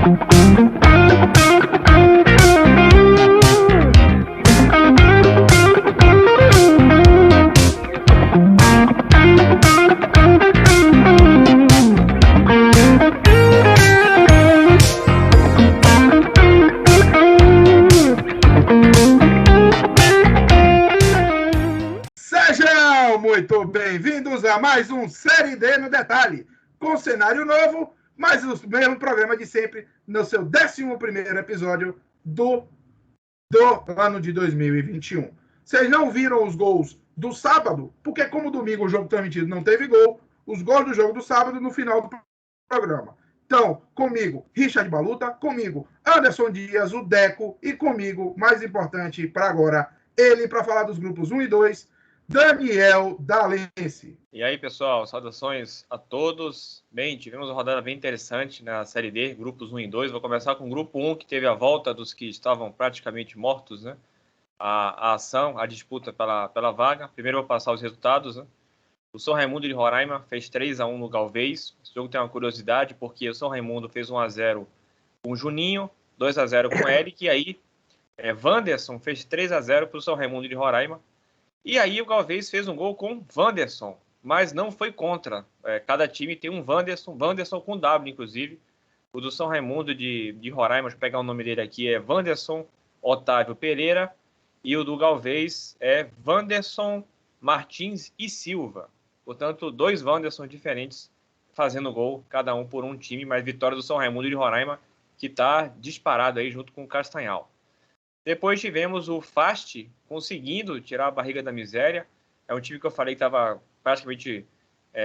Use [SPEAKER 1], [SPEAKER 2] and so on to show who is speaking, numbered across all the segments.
[SPEAKER 1] Muito bem-vindos a mais um Série D no Detalhe, com cenário novo, mas o mesmo programa de sempre, no seu 11º episódio do ano de 2021. Vocês não viram os gols do sábado, porque como domingo o jogo transmitido não teve gol, os gols do jogo do sábado no final do programa. Então, comigo, Richard Baluta, comigo, Anderson Dias, o Deco, e comigo, mais importante para agora, ele para falar dos grupos 1 e 2, Daniel Dalense.
[SPEAKER 2] E aí, pessoal, saudações a todos. Bem, tivemos uma rodada bem interessante na Série D, grupos 1 e 2. Vou começar com o grupo 1, que teve a volta dos que estavam praticamente mortos, né? A ação, a disputa pela vaga. Primeiro vou passar os resultados, né? O São Raimundo de Roraima fez 3-1 no Galvez. Esse jogo tem uma curiosidade, porque o São Raimundo fez 1-0 com o Juninho, 2-0 com o Eric, e aí Wanderson fez 3-0 para o São Raimundo de Roraima. E aí o Galvez fez um gol com Wanderson, mas não foi contra. Cada time tem um Wanderson com W, inclusive. O do São Raimundo de Roraima, deixa eu pegar o nome dele aqui, é Wanderson Otávio Pereira. E o do Galvez é Wanderson Martins e Silva. Portanto, 2 Wanderson diferentes fazendo gol, cada um por um time, mas vitória do São Raimundo de Roraima, que está disparado aí junto com o Castanhal. Depois tivemos o Fast conseguindo tirar a barriga da miséria. É um time que eu falei que estava praticamente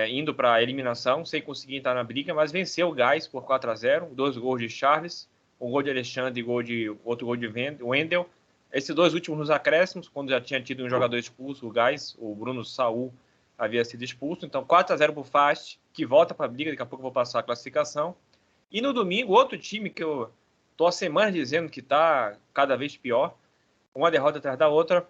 [SPEAKER 2] indo para a eliminação, sem conseguir entrar na briga, mas venceu o Gás por 4-0. 2 gols de Charles, um gol de Alexandre e outro gol de Wendel. Esses 2 últimos nos acréscimos, quando já tinha tido um jogador expulso, o Gás, o Bruno Saul, havia sido expulso. Então 4-0 para o Fast, que volta para a briga, daqui a pouco eu vou passar a classificação. E no domingo, outro time que eu estou há semanas dizendo que está cada vez pior, uma derrota atrás da outra.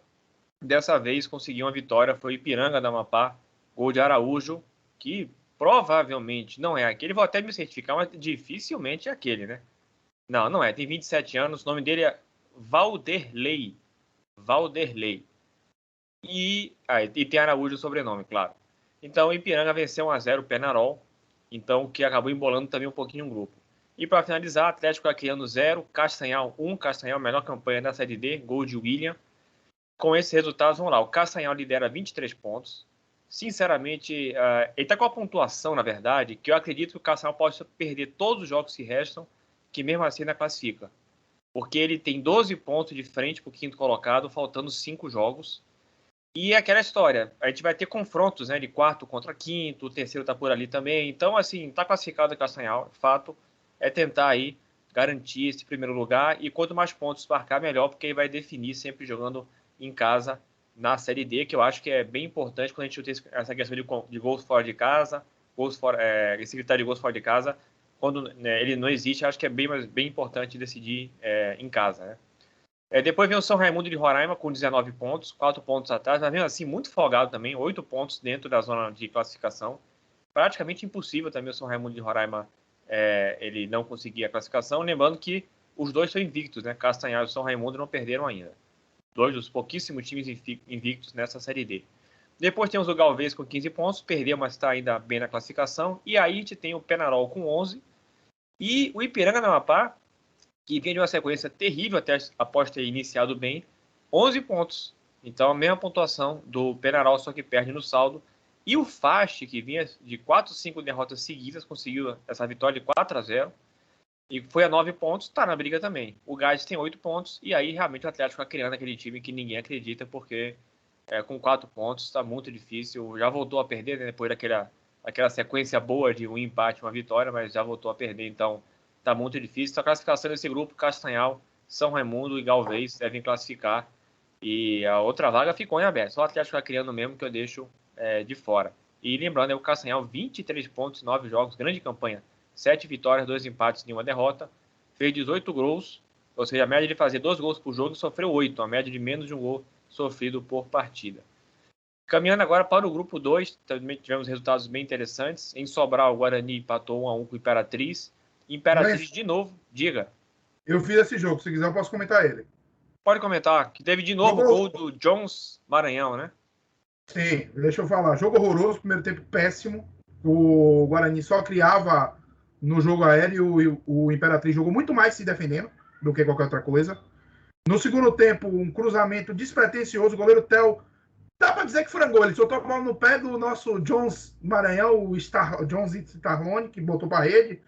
[SPEAKER 2] Dessa vez conseguiu uma vitória, foi Ipiranga da Amapá, gol de Araújo, que provavelmente não é aquele, vou até me certificar, mas dificilmente é aquele, né? Não é, tem 27 anos, o nome dele é Valderlei. E tem Araújo o sobrenome, claro. Então Ipiranga venceu 1-0 o Penarol, então que acabou embolando também um pouquinho o grupo. E para finalizar, Atlético Acreano 0, Castanhal 1, Castanhal melhor campanha da Série D, gol de William. Com esses resultados, vamos lá, o Castanhal lidera 23 pontos. Sinceramente, ele está com a pontuação, na verdade, que eu acredito que o Castanhal possa perder todos os jogos que restam, que mesmo assim ainda classifica. Porque ele tem 12 pontos de frente para o 5º colocado, faltando 5 jogos. E é aquela história, a gente vai ter confrontos, né, de 4º contra 5º, o 3º está por ali também. Então, assim, está classificado o Castanhal, fato. É tentar aí garantir esse primeiro lugar, e quanto mais pontos marcar, melhor, porque ele vai definir sempre jogando em casa na Série D, que eu acho que é bem importante quando a gente tem essa questão de gols fora de casa, esse critério de gols fora de casa, quando ele não existe, acho que é bem importante decidir em casa, né? Depois vem o São Raimundo de Roraima com 19 pontos, 4 pontos atrás, mas mesmo assim muito folgado também, 8 pontos dentro da zona de classificação. Praticamente impossível também o São Raimundo de Roraima ele não conseguir a classificação, lembrando que os 2 são invictos, né? Castanhal e São Raimundo não perderam ainda. 2 dos pouquíssimos times invictos nessa Série D. Depois temos o Galvez com 15 pontos, perdeu, mas está ainda bem na classificação. E aí a gente tem o Penarol com 11. E o Ipiranga da Amapá, que vem de uma sequência terrível até após ter iniciado bem, 11 pontos. Então a mesma pontuação do Penarol, só que perde no saldo. E o Fast, que vinha de 4, 5 derrotas seguidas, conseguiu essa vitória de 4-0. E foi a 9 pontos, está na briga também. O Gás tem 8 pontos, e aí realmente o Atlético está criando aquele time que ninguém acredita, porque com 4 pontos está muito difícil. Já voltou a perder, né, depois daquela sequência boa de um empate, uma vitória, mas já voltou a perder, então está muito difícil. A classificação desse grupo, Castanhal, São Raimundo e Galvez devem classificar, e a outra vaga ficou em aberto. Só o Atlético está criando mesmo, que eu deixo de fora. E lembrando, o Castanhal, 23 pontos, 9 jogos, grande campanha. 7 vitórias, 2 empates e 1 derrota. Fez 18 gols, ou seja, a média de fazer 2 gols por jogo, sofreu 8, a média de menos de um gol sofrido por partida. Caminhando agora para o grupo 2, também tivemos resultados bem interessantes. Em Sobral, o Guarani empatou 1-1 com o Imperatriz. Imperatriz de novo, diga.
[SPEAKER 1] Eu fiz esse jogo, se quiser eu posso comentar ele.
[SPEAKER 2] Pode comentar, que teve de novo o gol do Jones Maranhão, né?
[SPEAKER 1] Sim, deixa eu falar. Jogo horroroso, primeiro tempo péssimo. O Guarani só criava no jogo aéreo e o Imperatriz jogou muito mais se defendendo do que qualquer outra coisa. No segundo tempo, um cruzamento despretensioso. O goleiro Theo, dá pra dizer que frangou. Ele soltou a bola no pé do nosso Jones Maranhão, o Jones Starlone, que botou pra rede.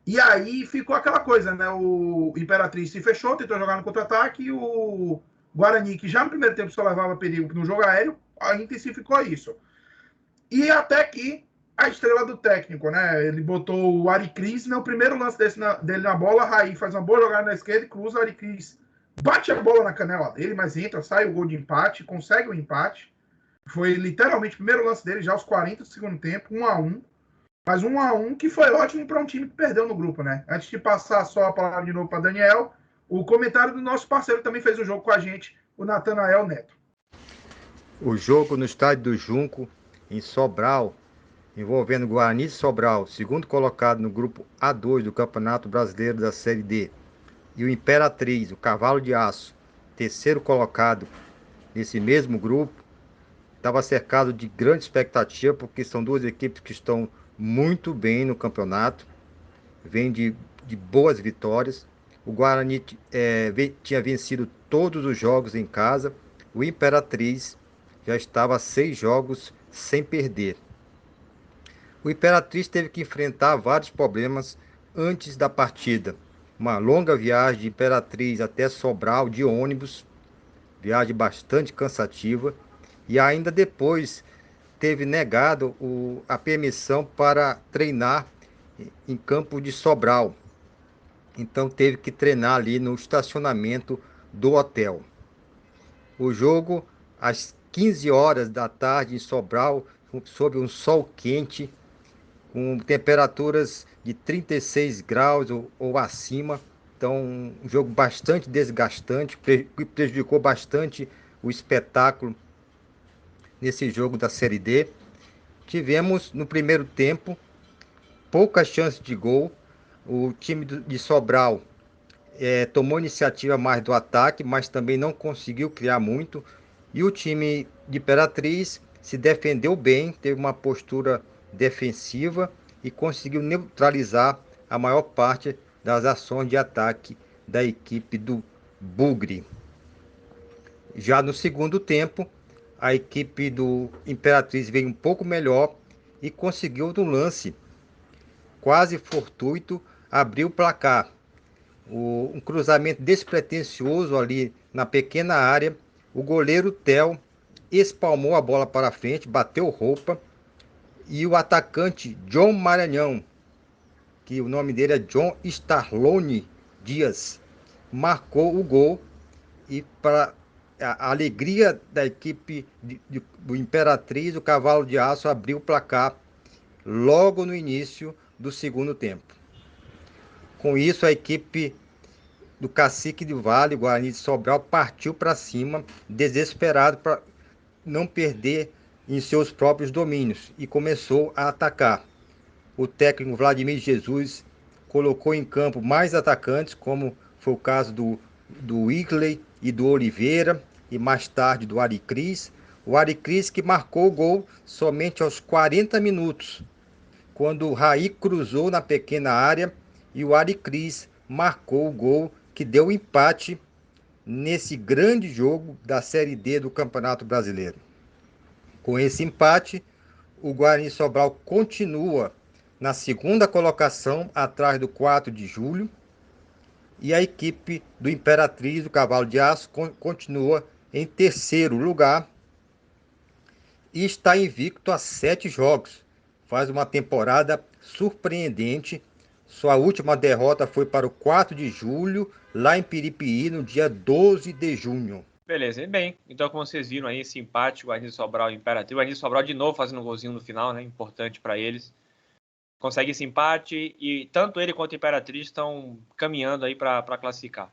[SPEAKER 1] E aí ficou aquela coisa, né? O Imperatriz se fechou, tentou jogar no contra-ataque. E o Guarani, que já no primeiro tempo só levava perigo no jogo aéreo, intensificou isso. E até que a estrela do técnico, né? Ele botou o Ari Cris, no primeiro lance dele na bola, Raí faz uma boa jogada na esquerda e cruza, o Ari Cris bate a bola na canela dele, mas entra, sai o gol de empate, consegue o empate. Foi literalmente o primeiro lance dele, já aos 40 do segundo tempo, 1-1. Mas 1-1 que foi ótimo para um time que perdeu no grupo, né? Antes de passar só a palavra de novo para Daniel, o comentário do nosso parceiro que também fez o jogo com a gente, o Natanael Neto.
[SPEAKER 3] O jogo no estádio do Junco, em Sobral, envolvendo Guarani e Sobral, segundo colocado no grupo A2 do Campeonato Brasileiro da Série D, e o Imperatriz, o Cavalo de Aço, terceiro colocado nesse mesmo grupo, estava cercado de grande expectativa, porque são duas equipes que estão muito bem no campeonato, vêm de boas vitórias. O Guarani tinha vencido todos os jogos em casa, o Imperatriz já estava 6 jogos sem perder. O Imperatriz teve que enfrentar vários problemas antes da partida. Uma longa viagem de Imperatriz até Sobral de ônibus, viagem bastante cansativa, e ainda depois teve negado a permissão para treinar em campo de Sobral. Então teve que treinar ali no estacionamento do hotel. O jogo às 15 horas da tarde em Sobral, sob um sol quente, com temperaturas de 36 graus ou acima. Então, um jogo bastante desgastante, que prejudicou bastante o espetáculo nesse jogo da Série D. Tivemos, no primeiro tempo, poucas chances de gol. O time de Sobral tomou iniciativa mais do ataque, mas também não conseguiu criar muito. E o time de Imperatriz se defendeu bem, teve uma postura defensiva e conseguiu neutralizar a maior parte das ações de ataque da equipe do Bugre. Já no segundo tempo, a equipe do Imperatriz veio um pouco melhor e conseguiu no lance quase fortuito abrir o placar. Um cruzamento despretensioso ali na pequena área, o goleiro Theo espalmou a bola para frente, bateu roupa, e o atacante John Maranhão, que o nome dele é John Starlone Dias, marcou o gol, e para a alegria da equipe do Imperatriz, o Cavalo de Aço abriu o placar logo no início do segundo tempo. Com isso, a equipe do Cacique do Vale, Guarani de Sobral, partiu para cima, desesperado para não perder em seus próprios domínios, e começou a atacar. O técnico Vladimir Jesus colocou em campo mais atacantes, como foi o caso do Wigley e do Oliveira, e mais tarde do Ari Cris. O Ari Cris que marcou o gol somente aos 40 minutos, quando o Raí cruzou na pequena área e o Ari Cris marcou o gol que deu o empate nesse grande jogo da Série D do Campeonato Brasileiro. Com esse empate, o Guarani Sobral continua na segunda colocação, atrás do 4 de julho, e a equipe do Imperatriz, do Cavalo de Aço, continua em terceiro lugar e está invicto a 7 jogos. Faz uma temporada surpreendente. Sua última derrota foi para o 4 de julho, lá em Piripiri, no dia 12 de junho.
[SPEAKER 2] Beleza, bem. Então, como vocês viram aí, esse empate, o Guarani Sobral e Imperatriz. O Guarani Sobral de novo fazendo um golzinho no final, né? Importante para eles. Consegue esse empate e tanto ele quanto a Imperatriz estão caminhando aí para classificar.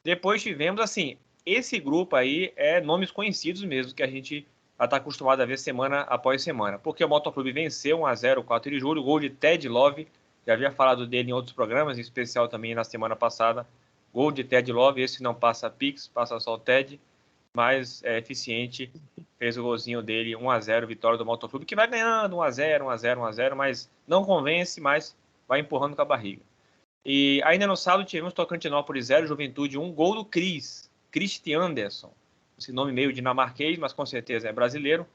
[SPEAKER 2] Depois tivemos, assim, esse grupo aí é nomes conhecidos mesmo, que a gente já está acostumado a ver semana após semana. Porque o Motoclube venceu 1-0 o 4 de julho, gol de Ted Love Já havia falado dele em outros programas, em especial também na semana passada. Gol de Ted Love, esse não passa Pix, passa só o Ted, mas é eficiente. Fez o golzinho dele, 1-0, vitória do Motoclube, que vai ganhando 1-0, 1-0, 1-0, mas não convence, mas vai empurrando com a barriga. E ainda no sábado tivemos Tocantinópolis 0, Juventude 1, gol do Christian Anderson. Esse nome meio dinamarquês, mas com certeza é brasileiro.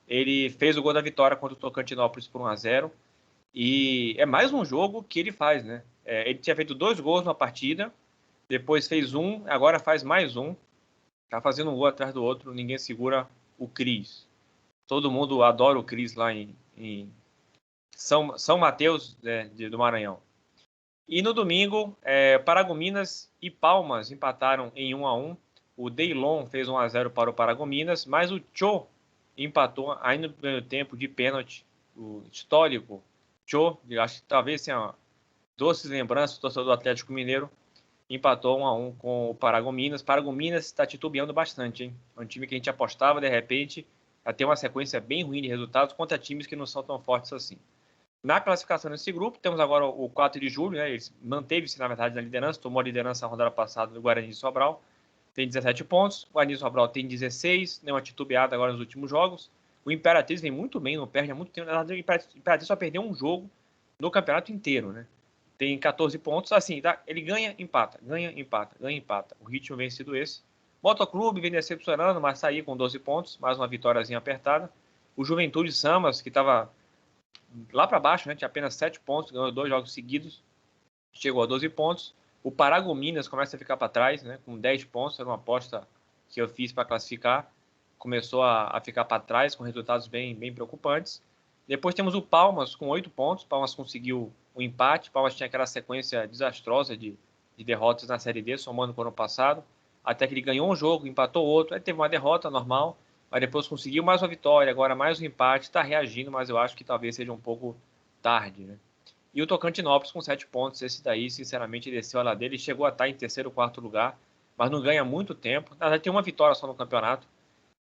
[SPEAKER 2] Ele fez o gol da vitória contra o Tocantinópolis por 1-0. E é mais um jogo que ele faz, né? Ele tinha feito 2 gols na partida, depois fez um, agora faz mais um. Tá fazendo um gol atrás do outro, ninguém segura o Cris. Todo mundo adora o Cris lá em São Mateus, do Maranhão. E no domingo, Paragominas e Palmas empataram em 1-1. O Deilon fez 1-0 para o Paragominas, mas o Cho empatou ainda no primeiro tempo de pênalti, o histórico Cho, acho que talvez tenha doces lembranças do torcedor do Atlético Mineiro, empatou 1-1 com o Paragominas. Paragominas está titubeando bastante, hein? É um time que a gente apostava, de repente, a ter uma sequência bem ruim de resultados contra times que não são tão fortes assim. Na classificação desse grupo, temos agora o 4 de julho, né? Ele manteve-se, na verdade, na liderança, tomou a liderança na rodada passada do Guarani de Sobral, tem 17 pontos, o Guarani de Sobral tem 16, deu uma titubeada agora nos últimos jogos. O Imperatriz vem muito bem, não perde há muito tempo. Na verdade, o Imperatriz só perdeu um jogo no campeonato inteiro, né? Tem 14 pontos, assim, tá? Ele ganha, empata, ganha, empata, ganha, empata. O ritmo vem sido esse. Motoclube vem decepcionando, mas sair com 12 pontos, mais uma vitóriazinha apertada. O Juventude Samas, que estava lá para baixo, né? Tinha apenas 7 pontos, ganhou 2 jogos seguidos, chegou a 12 pontos. O Paragominas começa a ficar para trás, né? Com 10 pontos, era uma aposta que eu fiz para classificar. Começou a ficar para trás, com resultados bem preocupantes. Depois temos o Palmas, com 8 pontos. Palmas conseguiu um empate. Palmas tinha aquela sequência desastrosa de derrotas na Série D, somando com o ano passado. Até que ele ganhou um jogo, empatou outro. Aí teve uma derrota normal, mas depois conseguiu mais uma vitória. Agora mais um empate. Está reagindo, mas eu acho que talvez seja um pouco tarde, né? E o Tocantinópolis com 7 pontos. Esse daí, sinceramente, desceu a ladeira e chegou a estar em terceiro ou quarto lugar, mas não ganha muito tempo. Na verdade, tem uma vitória só no campeonato,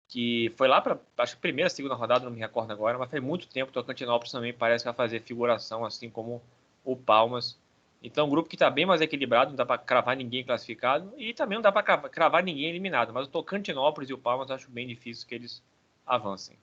[SPEAKER 2] que foi lá para, acho que primeira, segunda rodada, não me recordo agora, mas foi muito tempo. O Tocantinópolis também parece que vai fazer figuração, assim como o Palmas. Então, um grupo que está bem mais equilibrado, não dá para cravar ninguém classificado e também não dá para cravar ninguém eliminado. Mas o Tocantinópolis e o Palmas acho bem difícil que eles avancem.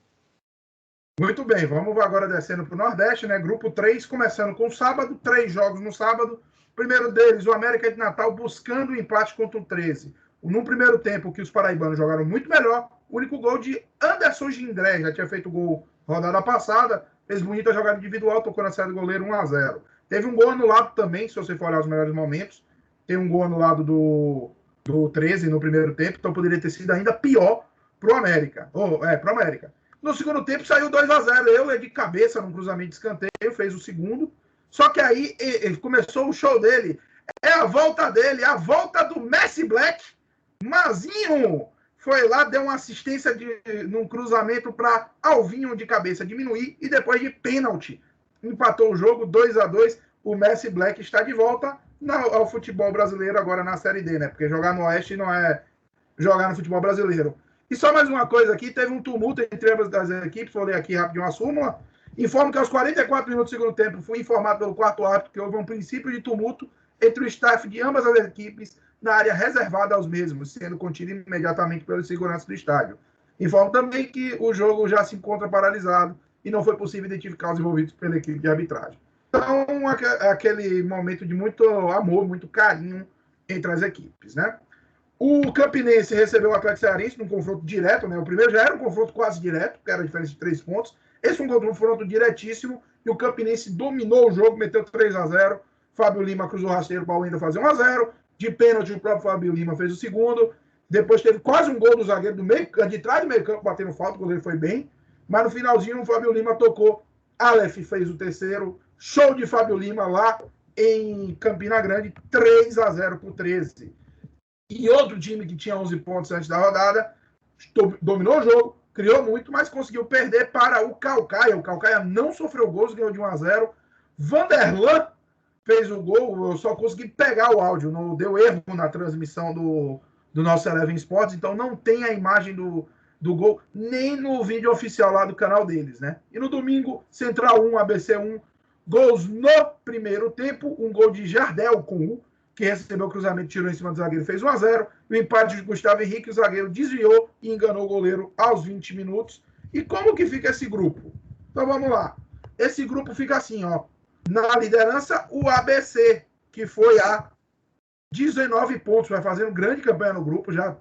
[SPEAKER 1] Muito bem, vamos agora descendo para o Nordeste, né? Grupo 3, começando com o sábado, 3 jogos no sábado. Primeiro deles, o América de Natal buscando o empate contra o 13. No primeiro tempo, que os paraibanos jogaram muito melhor, o único gol de Anderson Gindré, já tinha feito gol rodada passada, fez bonita jogada individual, tocou na saída do goleiro 1-0. Teve um gol anulado também, se você for olhar os melhores momentos, tem um gol anulado do 13 no primeiro tempo, então poderia ter sido ainda pior para o América. Para o América. No segundo tempo saiu 2-0. Eu de cabeça num cruzamento de escanteio, fez o segundo. Só que aí ele começou o show dele. É a volta dele, a volta do Messi Black. Mazinho foi lá, deu uma assistência num cruzamento para Alvinho de cabeça diminuir e depois de pênalti empatou o jogo 2-2. O Messi Black está de volta ao futebol brasileiro agora na Série D, né? Porque jogar no Oeste não é jogar no futebol brasileiro. E só mais uma coisa aqui, teve um tumulto entre ambas as equipes, vou ler aqui rapidinho a súmula. Informo que aos 44 minutos do segundo tempo fui informado pelo quarto árbitro que houve um princípio de tumulto entre o staff de ambas as equipes na área reservada aos mesmos, sendo contido imediatamente pelos seguranças do estádio. Informo também que o jogo já se encontra paralisado e não foi possível identificar os envolvidos pela equipe de arbitragem. Então, aquele momento de muito amor, muito carinho entre as equipes, né? O Campinense recebeu o Atlético Cearense num confronto direto, né? O primeiro já era um confronto quase direto, que era a diferença de 3 pontos. Esse foi um confronto diretíssimo e o Campinense dominou o jogo, meteu 3-0. Fábio Lima cruzou o rasteiro para o ainda fazer 1-0. De pênalti, o próprio Fábio Lima fez o segundo. Depois teve quase um gol do zagueiro de trás do meio campo, batendo falta, o goleiro foi bem. Mas no finalzinho, o Fábio Lima tocou. Aleph fez o terceiro. Show de Fábio Lima lá em Campina Grande, 3-0 por 13. E outro time que tinha 11 pontos antes da rodada, dominou o jogo, criou muito, mas conseguiu perder para o Caucaia. O Caucaia não sofreu gols, ganhou de 1-0. Vanderlan fez o gol, eu só consegui pegar o áudio, não deu erro na transmissão do nosso Eleven Sports, então não tem a imagem do gol, nem no vídeo oficial lá do canal deles, né? E no domingo, Central 1, ABC 1, Gols no primeiro tempo, um gol de Jardel com U, que recebeu o cruzamento, tirou em cima do zagueiro, fez 1-0. O empate de Gustavo Henrique, o zagueiro desviou e enganou o goleiro aos 20 minutos. E como que fica esse grupo? Então vamos lá. Esse grupo fica assim, ó. Na liderança, o ABC, que foi a 19 pontos, vai fazendo grande campanha no grupo, já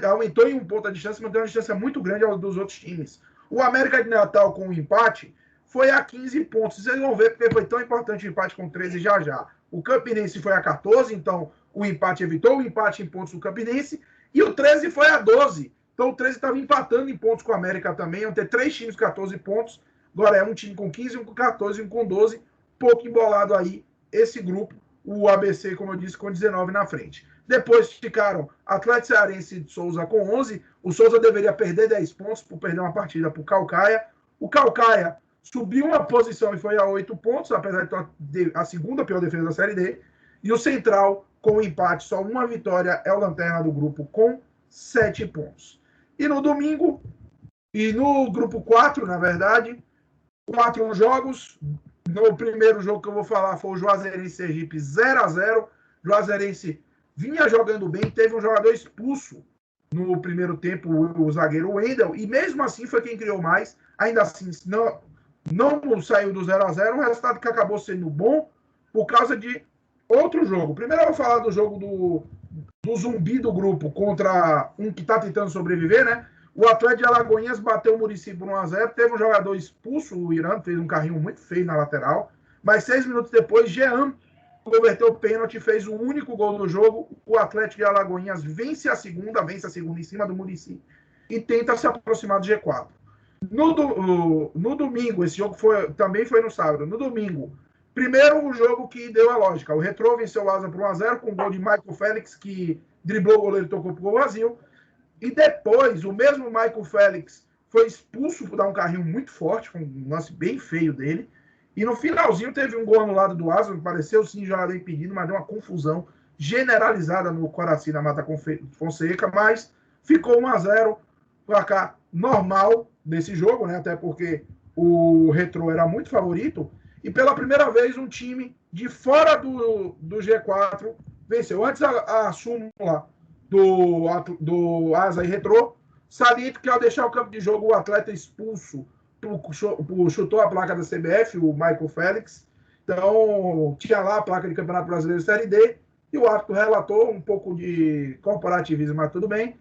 [SPEAKER 1] aumentou em um ponto a distância, mantém uma distância muito grande ao dos outros times. O América de Natal, com o empate, foi a 15 pontos. Vocês vão ver porque foi tão importante o empate com 13 já já. O Campinense foi a 14, então o empate evitou o empate em pontos do Campinense. E o 13 foi a 12. Então o 13 estava empatando em pontos com o América também. Iam ter 3 times com 14 pontos. Agora é um time com 15, um com 14 e um com 12. Pouco embolado aí esse grupo. O ABC, como eu disse, com 19 na frente. Depois ficaram Atlético Cearense de Souza com 11. O Souza deveria perder 10 pontos por perder uma partida para o Caucaia. O Caucaia subiu uma posição e foi a 8 pontos, apesar de ter a segunda pior defesa da Série D. E o Central, com o empate, só uma vitória, é o lanterna do grupo com 7 pontos. E no domingo, e no grupo 4, na verdade, 4 jogos. No primeiro jogo que eu vou falar foi o Juazeirense Sergipe 0-0. Juazeirense vinha jogando bem, teve um jogador expulso no primeiro tempo, o zagueiro Wendel, e mesmo assim foi quem criou mais. Ainda assim, não saiu do 0-0, um resultado que acabou sendo bom por causa de outro jogo. Primeiro eu vou falar do jogo do zumbi do grupo contra um que está tentando sobreviver, né? O Atlético de Alagoinhas bateu o Muricy por 1-0, teve um jogador expulso, o Irã fez um carrinho muito feio na lateral, mas 6 minutos depois, Jean converteu o pênalti, fez o único gol do jogo. O Atlético de Alagoinhas vence a segunda em cima do Muricy e tenta se aproximar do G4. No domingo, esse jogo também foi no sábado. No domingo, primeiro o jogo que deu a lógica. O Retrô venceu o Asa por 1-0 com o gol de Michael Félix, que driblou o goleiro e tocou pro gol vazio. E depois, o mesmo Michael Félix foi expulso por dar um carrinho muito forte, foi um lance bem feio dele. E no finalzinho teve um gol anulado do Asa, pareceu sim jogador impedido, mas deu uma confusão generalizada no Coraci da Mata Fonseca, mas ficou 1-0, placar normal nesse jogo, né? Até porque o Retrô era muito favorito. E pela primeira vez um time de fora do G4 venceu. Antes a súmula do Asa e Retrô, saliento que ao deixar o campo de jogo o atleta expulso chutou a placa da CBF, o Michael Félix. Então tinha lá a placa de Campeonato Brasileiro Série D e o árbitro relatou um pouco de corporativismo, mas tudo bem.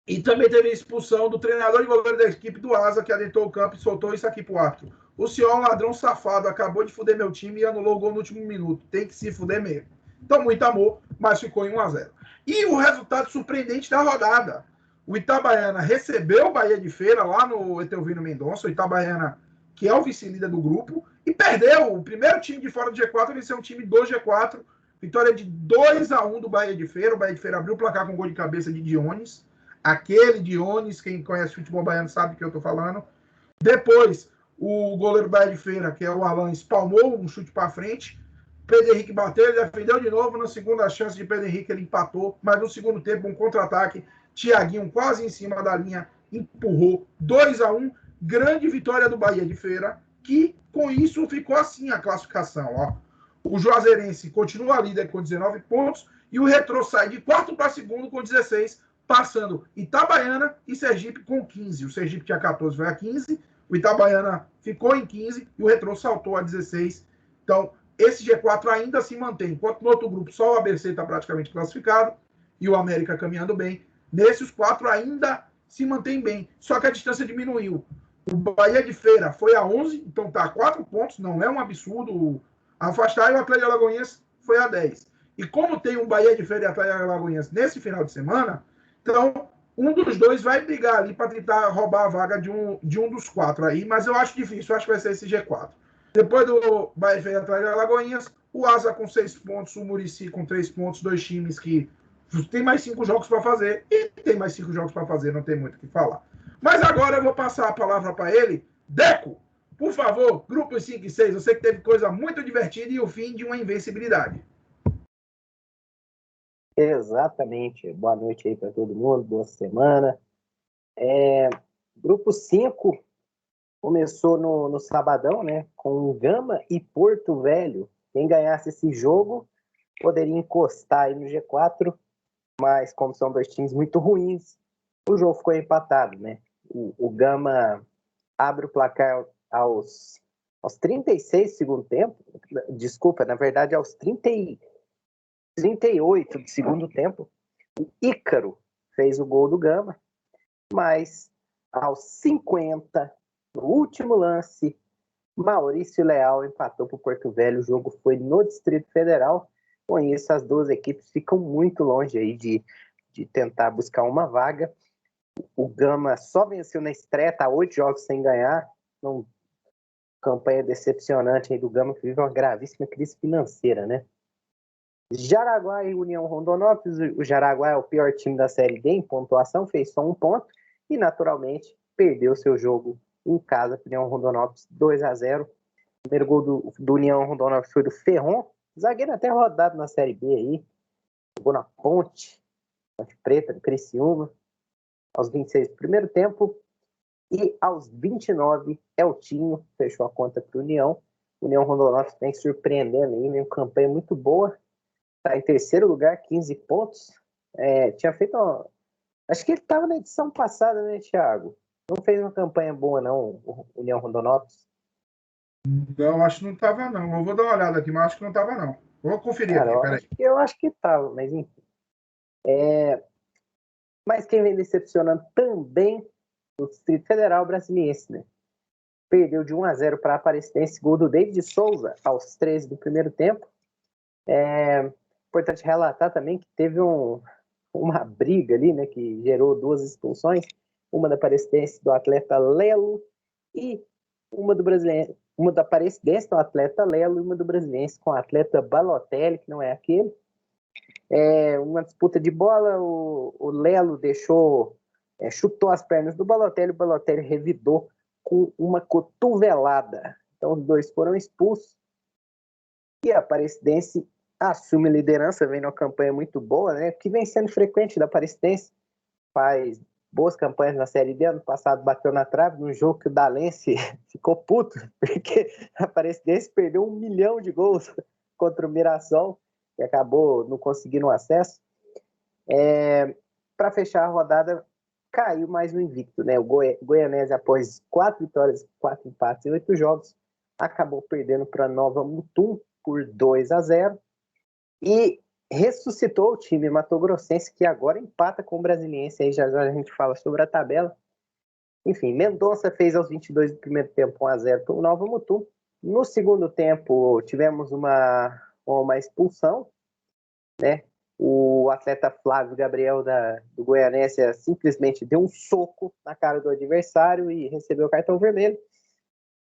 [SPEAKER 1] E também teve a expulsão do treinador de goleiro da equipe do Asa, que adentrou o campo e soltou isso aqui pro árbitro. O senhor é um ladrão safado, acabou de fuder meu time e anulou o gol no último minuto. Tem que se fuder mesmo. Então, muito amor, mas ficou em 1-0. E o resultado surpreendente da rodada. O Itabaiana recebeu o Bahia de Feira lá no Etelvino Mendonça, o Itabaiana, que é o vice-líder do grupo, e perdeu. O primeiro time de fora do G4 venceu um time do G4. Vitória de 2-1 do Bahia de Feira. O Bahia de Feira abriu o placar com um gol de cabeça de Dionis. Aquele Dionis, quem conhece futebol baiano sabe do que eu estou falando. Depois, o goleiro Bahia de Feira, que é o Alan, espalmou um chute para frente. Pedro Henrique bateu, ele defendeu de novo. Na segunda chance de Pedro Henrique, ele empatou. Mas no segundo tempo, um contra-ataque. Thiaguinho, quase em cima da linha, empurrou 2-1. Grande vitória do Bahia de Feira, que com isso ficou assim a classificação. Ó. O Juazeirense continua líder com 19 pontos e o Retrô sai de quarto para segundo com 16, passando Itabaiana e Sergipe com 15. O Sergipe tinha 14, foi a 15. O Itabaiana ficou em 15 e o Retrô saltou a 16. Então, esse G4 ainda se mantém. Enquanto no outro grupo só o ABC está praticamente classificado e o América caminhando bem. Nesse, os 4 ainda se mantêm bem. Só que a distância diminuiu. O Bahia de Feira foi a 11, então está a 4 pontos. Não é um absurdo afastar. E o Atlético de Alagoinhas foi a 10. E como tem um Bahia de Feira e Atlético de Alagoinhas nesse final de semana, então um dos dois vai brigar ali para tentar roubar a vaga de um dos 4 aí. Mas eu acho difícil. Eu acho que vai ser esse G4. Depois do Bahia de Feira e Atlético de Alagoinhas, o Asa com 6 pontos, o Muricy com 3 pontos, 2 times que tem mais 5 jogos para fazer. E tem mais 5 jogos para fazer, não tem muito o que falar. Mas agora eu vou passar a palavra para ele. Deco, por favor, grupos 5 e 6. Eu sei que teve coisa muito divertida e o fim de uma invencibilidade.
[SPEAKER 4] Exatamente. Boa noite aí para todo mundo, boa semana. Grupo 5, Começou no sabadão, né? Com Gama e Porto Velho. Quem ganhasse esse jogo poderia encostar aí no G4, mas como são dois times muito ruins, o jogo ficou empatado, né? O Gama abre o placar aos 36 do segundo tempo. Desculpa, na verdade, aos 38 do segundo tempo. O Ícaro fez o gol do Gama, mas aos 50, no último lance, Maurício Leal empatou para o Porto Velho. O jogo foi no Distrito Federal. Com isso, as duas equipes ficam muito longe aí de tentar buscar uma vaga. O Gama só venceu na estreia, tá 8 jogos sem ganhar. Uma campanha decepcionante aí do Gama, que vive uma gravíssima crise financeira, né? Jaraguá e União Rondonópolis. O Jaraguá é o pior time da Série D em pontuação, fez só 1 ponto e, naturalmente, perdeu seu jogo em casa para União Rondonópolis 2-0. O primeiro gol do União Rondonópolis foi do Ferron, zagueiro até rodado na Série B aí, jogou na Ponte Preta, do Criciúma, aos 26 do primeiro tempo, e aos 29, Eltinho fechou a conta para o União. União Rondonópolis vem surpreendendo aí, uma campanha muito boa, está em terceiro lugar, 15 pontos. Tinha feito acho que ele estava na edição passada, né, Thiago? Não fez uma campanha boa, não, o União Rondonópolis.
[SPEAKER 1] Não, acho que não estava, não. Eu vou dar uma olhada aqui, mas acho que não estava, não. Vou conferir
[SPEAKER 4] Cara,
[SPEAKER 1] aqui, peraí.
[SPEAKER 4] eu acho que estava, mas enfim. Mas quem vem decepcionando também o Distrito Federal Brasiliense, né? Perdeu de 1-0 para a Aparecidense, gol do David Souza aos 13 do primeiro tempo. Importante relatar também que teve uma briga ali, né, que gerou 2 expulsões, uma da Aparecidense do atleta Lelo e uma da Aparecidense do atleta Lelo e uma do Brasiliense com o atleta Balotelli, que não é aquele. Uma disputa de bola, o Lelo chutou as pernas do Balotelli, o Balotelli revidou com uma cotovelada. Então os dois foram expulsos e a Aparecidense assume a liderança, vem numa campanha muito boa, né? Que vem sendo frequente da Aparecidense, faz boas campanhas na Série D. Ano passado bateu na trave num jogo que o Dalense ficou puto, porque a Aparecidense perdeu 1 milhão de gols contra o Mirassol, que acabou não conseguindo acesso. Para fechar a rodada, caiu mais no invicto, né? O Goianese, após 4 vitórias, 4 empates e 8 jogos, acabou perdendo para Nova Mutum por 2-0 e ressuscitou o time matogrossense, que agora empata com o Brasiliense. Aí já a gente fala sobre a tabela. Enfim, Mendonça fez aos 22 do primeiro tempo 1-0 para o Nova Mutum. No segundo tempo, tivemos uma expulsão, né? O atleta Flávio Gabriel do Goianese simplesmente deu um soco na cara do adversário e recebeu o cartão vermelho.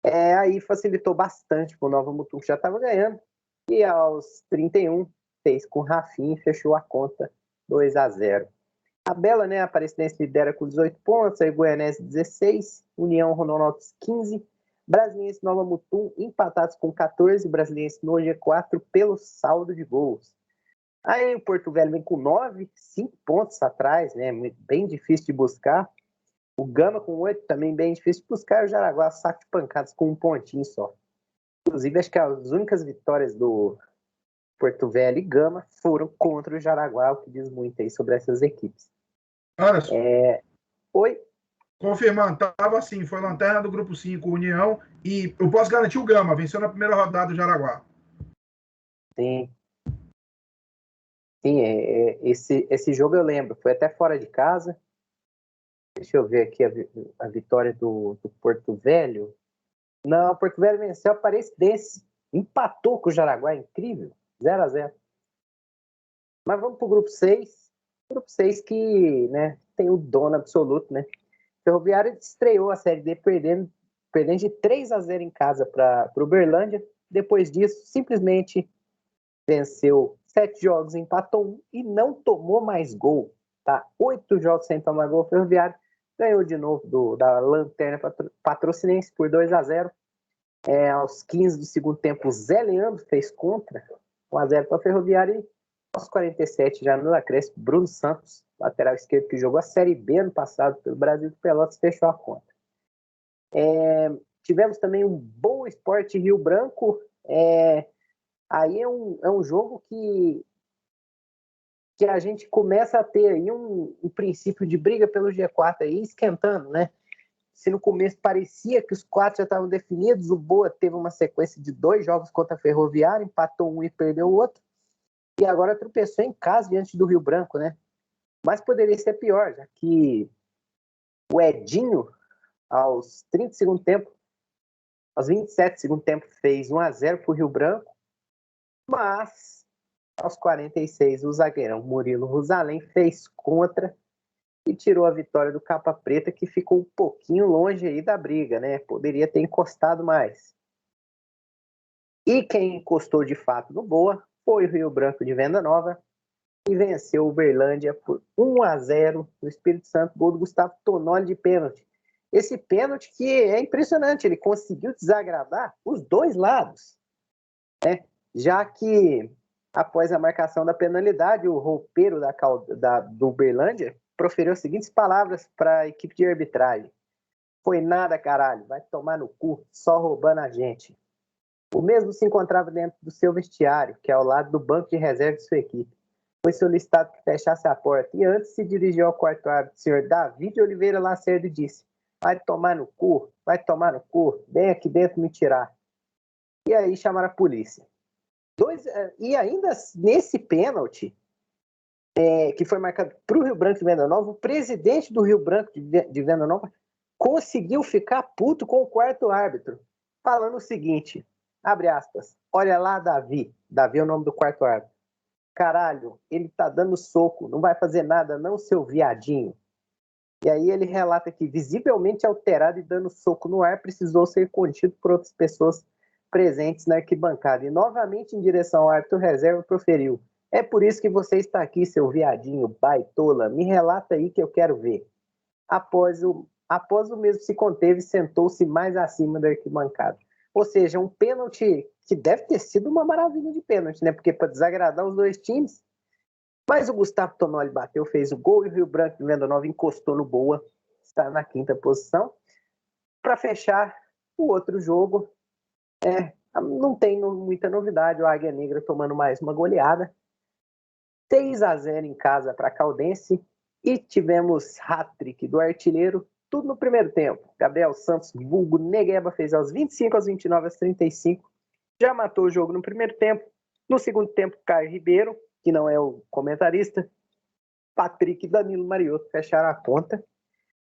[SPEAKER 4] Aí facilitou bastante para o Nova Mutum, que já estava ganhando. E aos 31, fez com o Rafinha e fechou a conta 2-0. A Bela, né, a Aparecidense lidera com 18 pontos, aí Goianese 16, União Rondonópolis 15, Brasiliense e Nova Mutum empatados com 14, Brasiliense no G4 pelo saldo de gols. Aí o Porto Velho vem com 9, 5 pontos atrás, né, bem difícil de buscar. O Gama com 8, também bem difícil de buscar. E o Jaraguá, saco de pancadas com 1 pontinho só. Inclusive, acho que as únicas vitórias do Porto Velho e Gama foram contra o Jaraguá, o que diz muito aí sobre essas equipes.
[SPEAKER 1] Anderson.
[SPEAKER 4] Oi?
[SPEAKER 1] Confirmando, estava assim, foi lanterna do grupo 5, União, e eu posso garantir o Gama, venceu na primeira rodada do Jaraguá.
[SPEAKER 4] Sim. Sim, esse jogo eu lembro, foi até fora de casa. Deixa eu ver aqui a vitória do Porto Velho. Não, o Porto Velho venceu a Aparecidense, empatou com o Jaraguá, incrível, 0-0. Mas vamos para o grupo 6. Grupo 6 que, né, tem o dono absoluto, né? Ferroviária estreou a Série D perdendo de 3-0 em casa para o Uberlândia. Depois disso, simplesmente venceu 7 jogos, empatou 1 e não tomou mais gol. Tá? 8 jogos sem tomar gol. Ferroviária ganhou de novo da Lanterna Patrocinense por 2-0. Aos 15 do segundo tempo, o Zé Leandro fez contra 1-0 para a Ferroviária. E aos 47, já no acréscimo, Bruno Santos, lateral esquerdo, que jogou a Série B ano passado pelo Brasil de Pelotas, fechou a conta. Tivemos também um Boa Esporte Rio Branco. Aí é um jogo que a gente começa a ter aí um princípio de briga pelo G4 aí, esquentando, né? Se no começo parecia que os 4 já estavam definidos, o Boa teve uma sequência de 2 jogos contra a Ferroviária, empatou um e perdeu o outro, e agora tropeçou em casa diante do Rio Branco, né? Mas poderia ser pior, já que o Edinho, aos 30 segundo tempo, aos 27 segundo tempo, fez 1-0 para o Rio Branco, mas aos 46 o zagueirão Murilo Rosalém fez contra e tirou a vitória do Capa Preta, que ficou um pouquinho longe aí da briga, né? Poderia ter encostado mais. E quem encostou de fato no Boa foi o Rio Branco de Venda Nova e venceu o Uberlândia por 1-0 no Espírito Santo, gol do Gustavo Tonoli de pênalti. Esse pênalti que é impressionante, ele conseguiu desagradar os 2 lados, né? Já que após a marcação da penalidade, o roupeiro do Uberlândia proferiu as seguintes palavras para a equipe de arbitragem: foi nada, caralho, vai tomar no cu, só roubando a gente. O mesmo se encontrava dentro do seu vestiário, que é ao lado do banco de reserva de sua equipe. Foi solicitado que fechasse a porta e antes se dirigiu ao quarto árbitro, o senhor Davi de Oliveira Lacerda, e disse: vai tomar no cu, vem aqui dentro me tirar. E aí chamaram a polícia. E ainda nesse pênalti, que foi marcado para o Rio Branco de Venda Nova, o presidente do Rio Branco de Venda Nova conseguiu ficar puto com o quarto árbitro, falando o seguinte, abre aspas, olha lá, Davi é o nome do quarto árbitro, caralho, ele tá dando soco, não vai fazer nada não, seu viadinho. E aí ele relata que, visivelmente alterado e dando soco no ar, precisou ser contido por outras pessoas presentes na arquibancada. E novamente em direção ao árbitro reserva proferiu: é por isso que você está aqui, seu viadinho, baitola, me relata aí que eu quero ver. Após o mesmo se conteve e sentou-se mais acima da arquibancada. Ou seja, um pênalti que deve ter sido uma maravilha de pênalti, né? Porque para desagradar os 2 times. Mas o Gustavo Tonoli bateu, fez o gol e o Rio Branco de Venda Nova encostou no Boa, está na 5ª posição. Para fechar o outro jogo, não tem muita novidade, o Águia Negra tomando mais uma goleada. 6-0 em casa para a Caldense e tivemos hat-trick do artilheiro, tudo no primeiro tempo. Gabriel Santos, vulgo Negueba, fez aos 25, aos 29, aos 35. Já matou o jogo no primeiro tempo. No segundo tempo, Caio Ribeiro, que não é o comentarista, Patrick e Danilo Mariotto fecharam a conta.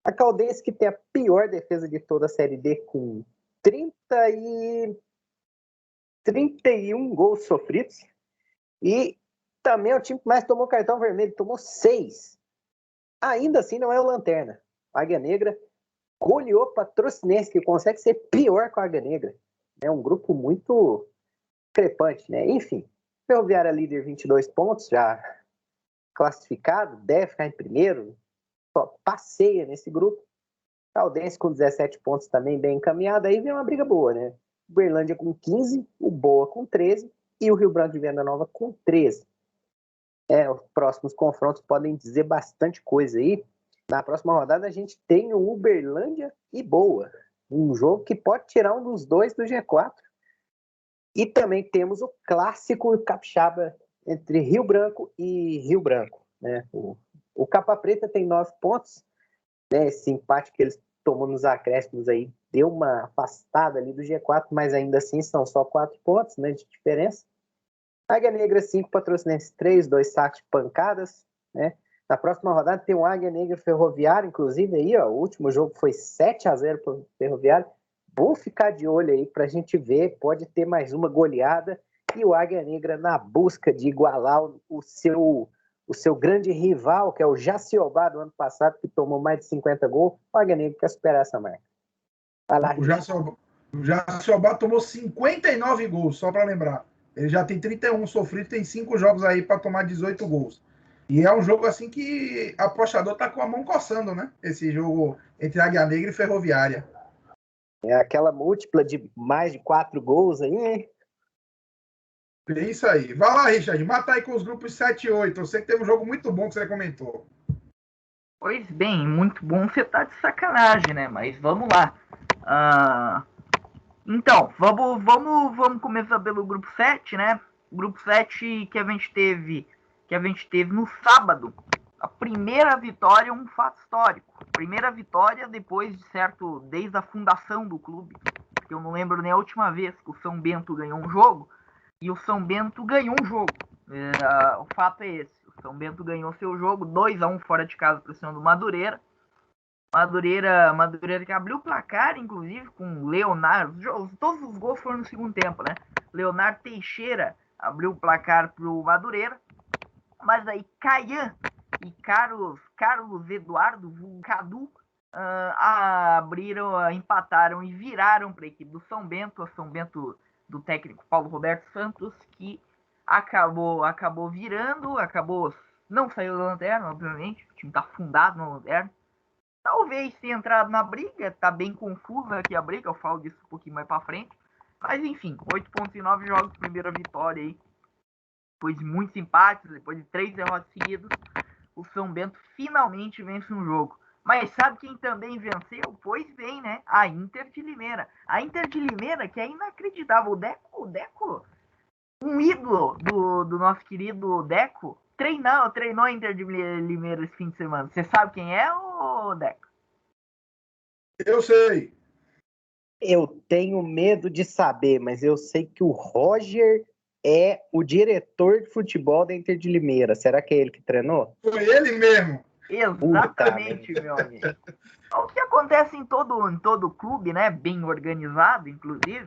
[SPEAKER 4] A Caldense, que tem a pior defesa de toda a Série D, com 31 gols sofridos. E também é o time que mais tomou cartão vermelho, tomou 6. Ainda assim, não é o Lanterna. A Águia Negra goleou Patrocinense, que consegue ser pior que a Águia Negra. É um grupo muito discrepante, né? Enfim, Ferroviária líder 22 pontos, já classificado, deve ficar em primeiro, só passeia nesse grupo. Caldense com 17 pontos também bem encaminhado, aí vem uma briga boa, né? Uberlândia com 15, o Boa com 13 e o Rio Branco de Venda Nova com 13. Os próximos confrontos podem dizer bastante coisa aí. Na próxima rodada a gente tem o Uberlândia e Boa, um jogo que pode tirar um dos 2 do G4. E também temos o clássico capixaba entre Rio Branco e Rio Branco, né? O Capa Preta tem 9 pontos, né? Esse empate que eles tomou nos acréscimos aí deu uma afastada ali do G4, mas ainda assim são só 4 pontos, né, de diferença. Águia Negra 5, Patrocinense 3, 2 saques pancadas, né? Na próxima rodada tem o Águia Negra Ferroviário, inclusive aí, ó, o último jogo foi 7-0 para o Ferroviário. Vou ficar de olho aí para a gente ver, pode ter mais uma goleada e o Águia Negra na busca de igualar o seu grande rival, que é o Jaciobá do ano passado, que tomou mais de 50 gols. O Águia Negra quer superar essa marca. Vai lá,
[SPEAKER 1] o Jaciobá tomou 59 gols, só para lembrar. Ele já tem 31 sofridos, tem 5 jogos aí para tomar 18 gols. E é um jogo assim que o apostador tá com a mão coçando, né? Esse jogo entre Águia Negra e Ferroviária.
[SPEAKER 4] É aquela múltipla de mais de 4 gols aí, hein?
[SPEAKER 1] É isso aí. Vai lá, Richard. Mata aí com os grupos 7 e 8. Eu sei que teve um jogo muito bom que você comentou.
[SPEAKER 5] Pois bem, muito bom. Você tá de sacanagem, né? Mas vamos lá. Então, vamos começar pelo grupo 7, né? Grupo 7 que a gente teve no sábado. A primeira vitória é um fato histórico. Primeira vitória desde a fundação do clube. Porque eu não lembro nem a última vez que o São Bento ganhou um jogo. E o São Bento ganhou um jogo. O fato é esse. O São Bento ganhou seu jogo 2-1 fora de casa para cima do Madureira. Madureira que abriu o placar, inclusive, com o Leonardo. Todos os gols foram no segundo tempo, né? Leonardo Teixeira abriu o placar pro Madureira. Mas aí Caian e Carlos Eduardo Cadu empataram e viraram para a equipe do São Bento. A São Bento do técnico Paulo Roberto Santos, que acabou virando, não saiu da lanterna, obviamente. O time tá afundado na lanterna. Talvez tenha entrado na briga, tá bem confusa aqui a briga, eu falo disso um pouquinho mais pra frente. Mas enfim, 8 pontos em 9 jogos, primeira vitória aí. Depois de muitos empates, depois de 3 derrotas seguidas, o São Bento finalmente vence um jogo. Mas sabe quem também venceu? Pois bem, né? A Inter de Limeira. A Inter de Limeira, que é inacreditável. O Deco, um ídolo do nosso querido Deco, treinou a Inter de Limeira esse fim de semana. Você sabe quem é, ô Deco?
[SPEAKER 1] Eu sei.
[SPEAKER 4] Eu tenho medo de saber, mas eu sei que o Roger é o diretor de futebol da Inter de Limeira. Será que é ele que treinou?
[SPEAKER 1] Foi ele mesmo.
[SPEAKER 5] Exatamente, meu amigo. O que acontece em todo clube, né? Bem organizado, inclusive.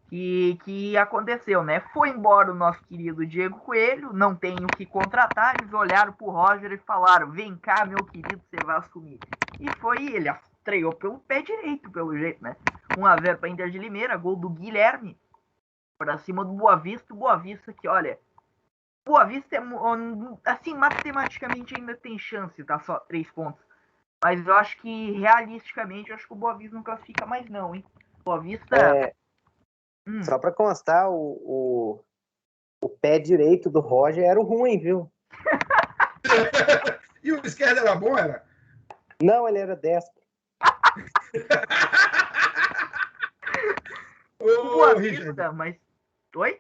[SPEAKER 5] Que aconteceu, né? Foi embora o nosso querido Diego Coelho, não tem o que contratar, eles olharam pro Roger e falaram, vem cá, meu querido, você vai assumir. E foi ele, estreou pelo pé direito, pelo jeito, né? 1-0 pra Inter de Limeira, gol do Guilherme, pra cima do Boa Vista. O Boa Vista que, olha, Boa Vista, assim, matematicamente ainda tem chance, tá? Só 3 pontos. Mas eu acho que, realisticamente, eu acho que o Boa Vista não classifica mais não, hein? Boa Vista...
[SPEAKER 4] Só pra constar, o pé direito do Roger era o ruim, viu?
[SPEAKER 1] E o esquerdo era bom, era?
[SPEAKER 4] Não, ele era destro.
[SPEAKER 5] Boa Vista, mas... Oi?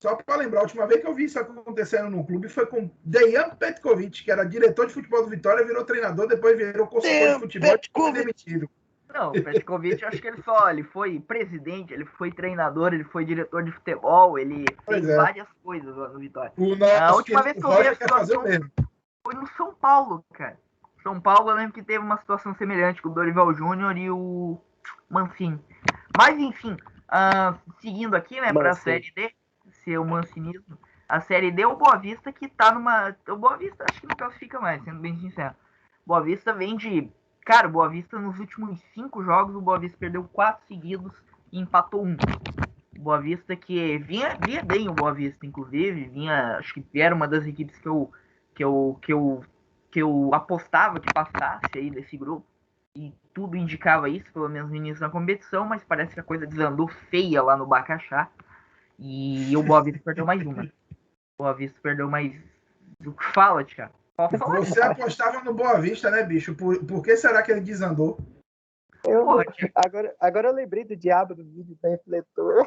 [SPEAKER 1] Só para lembrar, a última vez que eu vi isso acontecendo no clube foi com Dejan Petkovic, que era diretor de futebol do Vitória, virou treinador, depois virou consultor de futebol e foi demitido.
[SPEAKER 5] Não, o Petkovic, eu acho que ele foi presidente, ele foi treinador, ele foi diretor de futebol, ele fez várias coisas lá no Vitória.
[SPEAKER 1] A última vez que eu vi a situação
[SPEAKER 5] foi no São Paulo, cara. São Paulo, eu lembro que teve uma situação semelhante com o Dorival Júnior e o Mancini. Mas, enfim, seguindo aqui, né, para a Série D, seu mancinismo, a Série D, o Boa Vista que tá numa... O Boa Vista acho que não classifica mais, sendo bem sincero. Boa Vista vem de... Cara, o Boa Vista nos últimos 5 jogos, o Boa Vista perdeu 4 seguidos e empatou 1. O Boa Vista que vinha bem o Boa Vista, inclusive, acho que era uma das equipes que eu apostava que passasse aí desse grupo. E tudo indicava isso, pelo menos no início da competição, mas parece que a coisa desandou feia lá no Bacaxá. E o Boa Vista perdeu mais uma. O Boa Vista perdeu mais... O que fala, Thiago?
[SPEAKER 1] Você apostava no Boa Vista, né, bicho? Por que será que ele desandou?
[SPEAKER 4] Agora eu lembrei do diabo do vídeo da refletor.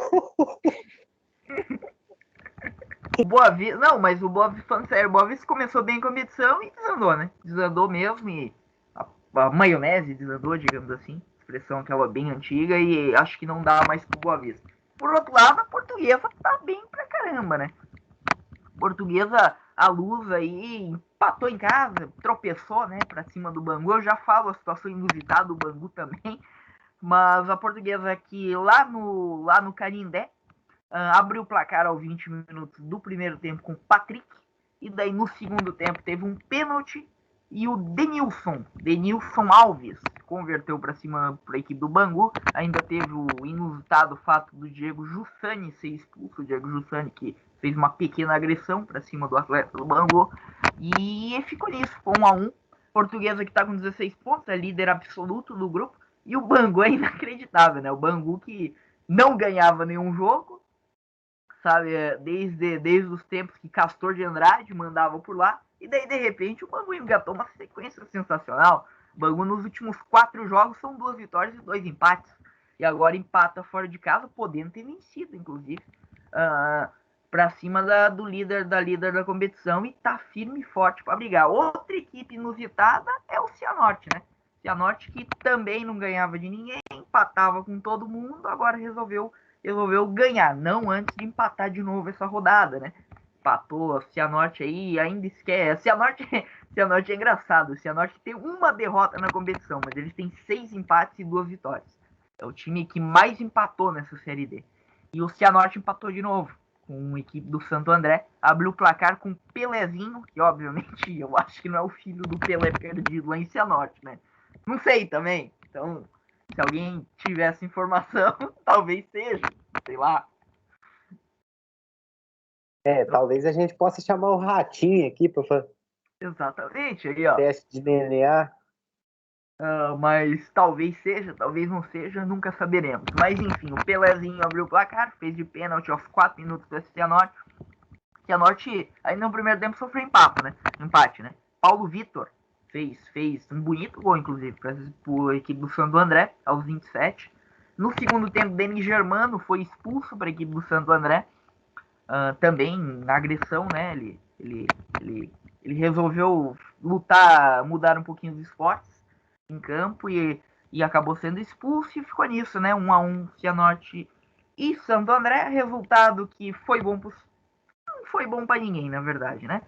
[SPEAKER 5] O Boa Vista... Não, mas o Boa Vista, falando sério, o Boa Vista começou bem a competição e desandou, né? Desandou mesmo e a maionese desandou, digamos assim. Expressão aquela bem antiga e acho que não dá mais pro Boa Vista. Por outro lado, a Portuguesa tá bem pra caramba, né? Portuguesa, a Luz aí, empatou em casa, tropeçou, né, pra cima do Bangu. Eu já falo a situação inusitada do Bangu também. Mas a Portuguesa aqui, lá no Canindé, abriu o placar aos 20 minutos do primeiro tempo com o Patrick. E daí no segundo tempo teve um pênalti. E o Denilson Alves converteu para cima para a equipe do Bangu. Ainda teve o inusitado fato do Diego Jussani ser expulso. O Diego Jussani que fez uma pequena agressão para cima do atleta do Bangu. E ficou nisso, com 1-1. Portuguesa que está com 16 pontos, é líder absoluto do grupo. E o Bangu é inacreditável, né? O Bangu que não ganhava nenhum jogo, sabe? Desde os tempos que Castor de Andrade mandava por lá. E daí, de repente, o Bangu engatou uma sequência sensacional. O Bangu, nos últimos 4 jogos, são 2 vitórias e 2 empates. e agora empata fora de casa, podendo ter vencido, inclusive, para cima da líder da competição, e tá firme e forte para brigar. Outra equipe inusitada é o Cianorte, né? Cianorte que também não ganhava de ninguém, empatava com todo mundo, agora resolveu ganhar, não antes de empatar de novo essa rodada, né? Empatou, Cianorte aí ainda esquece. Cianorte é engraçado. O Cianorte tem uma derrota na competição, mas eles têm 6 empates e 2 vitórias. É o time que mais empatou nessa Série D. E o Cianorte empatou de novo com a equipe do Santo André. Abriu o placar com Pelezinho, que obviamente eu acho que não é o filho do Pelé perdido lá em Cianorte, né? Não sei também. Então, se alguém tiver essa informação, talvez seja. Sei lá.
[SPEAKER 4] Talvez a gente possa chamar o Ratinho aqui para fazer
[SPEAKER 5] Exatamente, aí ó.
[SPEAKER 4] teste de DNA.
[SPEAKER 5] Mas talvez seja, talvez não seja, nunca saberemos. Mas enfim, o Pelezinho abriu o placar, fez de pênalti aos 4 minutos para o Cianorte. Cianorte, aí no primeiro tempo sofreu empate, né? Paulo Vitor fez um bonito gol, inclusive, para a equipe do Santo André, aos 27. No segundo tempo, Denis Germano foi expulso para a equipe do Santo André. Também na agressão, né? Ele resolveu mudar um pouquinho os esportes em campo e acabou sendo expulso e ficou nisso, né? 1-1 Cianorte e Santo André, resultado que foi bom não foi bom para ninguém, na verdade, né?